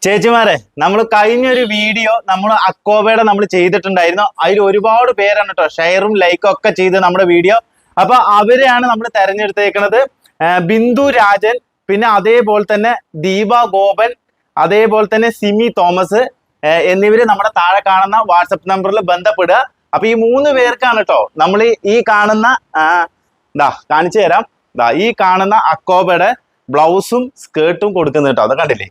ചേച്ചിമാരെ നമ്മൾ കഴിഞ്ഞൊരു വീഡിയോ നമ്മൾ അക്കോബയുടെ നമ്മൾ ചെയ്തിട്ടുണ്ടായിരുന്നു. അതിൽ ഒരുപാട് പേരാണ് കേട്ടോ ഷെയറും ലൈക്കും ഒക്കെ ചെയ്ത് നമ്മുടെ വീഡിയോ. അപ്പൊ അവരെയാണ് നമ്മൾ തെരഞ്ഞെടുത്തേക്കുന്നത്. ബിന്ദു രാജൻ, പിന്നെ അതേപോലെ തന്നെ ദീപ ഗോപൻ, അതേപോലെ തന്നെ സിമി തോമസ് എന്നിവര് നമ്മുടെ താഴെ കാണുന്ന വാട്സപ്പ് നമ്പറിൽ ബന്ധപ്പെടുക. അപ്പൊ ഈ 3 പേർക്കാണ് കേട്ടോ നമ്മൾ ഈ കാണുന്ന കാണിച്ചു തരാം. ഈ കാണുന്ന അക്കോബയുടെ ബ്ലൗസും സ്കേർട്ടും കൊടുക്കുന്നത് കേട്ടോ. അത് കണ്ടില്ലേ?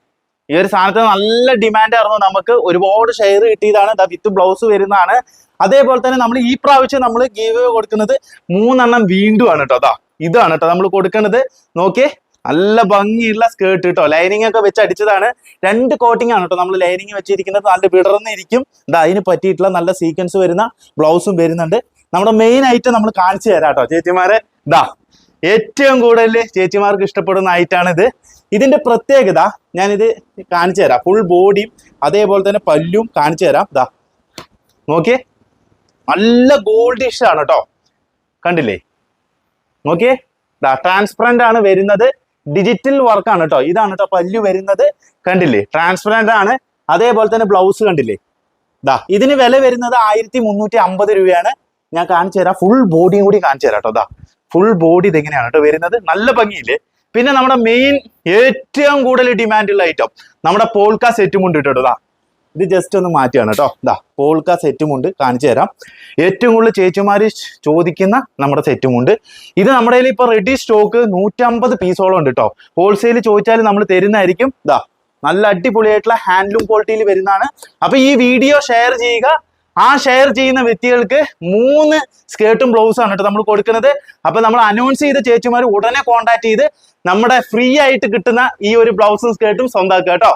ഈ ഒരു സാധനത്തിന് നല്ല ഡിമാൻഡ് ആയിരുന്നു. നമുക്ക് ഒരുപാട് ഷെയർ കിട്ടിയതാണ്. വിത്ത് ബ്ലൗസ് വരുന്നതാണ്. അതേപോലെ തന്നെ നമ്മൾ ഈ പ്രാവശ്യം നമ്മൾ ഗീവ് കൊടുക്കുന്നത് 3 എണ്ണം വീണ്ടും ആണ് കേട്ടോ. ഇതാണ് കേട്ടോ നമ്മൾ കൊടുക്കുന്നത്. നോക്കിയേ, നല്ല ഭംഗിയുള്ള സ്കേർട്ട് കേട്ടോ. ലൈനിങ് ഒക്കെ വെച്ച് അടിച്ചതാണ്. 2 കോട്ടിംഗ് ആണ് കേട്ടോ നമ്മൾ ലൈനിങ് വെച്ചിരിക്കുന്നത്. നല്ല വിടർന്നിരിക്കും. അതിന് പറ്റിയിട്ടുള്ള നല്ല സീക്വൻസ് വരുന്ന ബ്ലൗസും വരുന്നുണ്ട്. നമ്മുടെ മെയിൻ ഐറ്റം നമ്മൾ കാണിച്ചു തരാം കേട്ടോ ചേച്ചിമാരെ. ഏറ്റവും കൂടുതൽ ചേച്ചിമാർക്ക് ഇഷ്ടപ്പെടുന്ന ഐറ്റാണ് ഇത്. ഇതിന്റെ പ്രത്യേകത ഞാനിത് കാണിച്ചു തരാം. ഫുൾ ബോഡിയും അതേപോലെ തന്നെ പല്ലും കാണിച്ചു തരാം. നോക്കിയേ, നല്ല ഗോൾഡിഷ് ആണ് കേട്ടോ. കണ്ടില്ലേ? നോക്കിയേ, ട്രാൻസ്പെറന്റ് ആണ് വരുന്നത്. ഡിജിറ്റൽ വർക്കാണ് കേട്ടോ. ഇതാണ് കേട്ടോ പല്ലു വരുന്നത്. കണ്ടില്ലേ? ട്രാൻസ്പെറന്റ് ആണ്. അതേപോലെ തന്നെ ബ്ലൗസ് കണ്ടില്ലേ? ഇതിന് വില വരുന്നത് 1350 രൂപയാണ്. ഞാൻ കാണിച്ചു തരാം. ഫുൾ ബോഡിയും കൂടി കാണിച്ചു തരാം കേട്ടോ. ഫുൾ ബോഡി ഇതെങ്ങനെയാണ് കേട്ടോ വരുന്നത്. നല്ല ഭംഗിയില്ലേ? പിന്നെ നമ്മുടെ മെയിൻ ഏറ്റവും കൂടുതൽ ഡിമാൻഡുള്ള ഐറ്റം നമ്മുടെ പോൾക്ക സെറ്റും ഉണ്ട് കേട്ടോ. ഇത് ജസ്റ്റ് ഒന്ന് മാറ്റുകയാണ് കേട്ടോ. പോൾക്ക സെറ്റും ഉണ്ട്, കാണിച്ചു തരാം. ഏറ്റവും കൂടുതൽ ചേച്ചിമാര് ചോദിക്കുന്ന നമ്മുടെ സെറ്റും ഉണ്ട്. ഇത് നമ്മുടെ കയ്യിൽ ഇപ്പൊ റെഡി സ്റ്റോക്ക് 150 പീസോളം ഉണ്ട് കേട്ടോ. ഹോൾസെയിൽ ചോദിച്ചാൽ നമ്മൾ തരുന്നതായിരിക്കും. നല്ല അടിപൊളിയായിട്ടുള്ള ഹാൻഡ്ലൂം ക്വാളിറ്റിയിൽ വരുന്നതാണ്. അപ്പൊ ഈ വീഡിയോ ഷെയർ ചെയ്യുക. ആ ഷെയർ ചെയ്യുന്ന വ്യക്തികൾക്ക് 3 സ്കേർട്ടും ബ്ലൗസും ആണ് കേട്ടോ നമ്മൾ കൊടുക്കുന്നത്. അപ്പൊ നമ്മൾ അനൗൺസ് ചെയ്ത ചേച്ചിമാർ ഉടനെ കോൺടാക്ട് ചെയ്ത് നമ്മുടെ ഫ്രീ ആയിട്ട് കിട്ടുന്ന ഈ ഒരു ബ്ലൗസും സ്കേർട്ടും സ്വന്തമാക്കുക കേട്ടോ.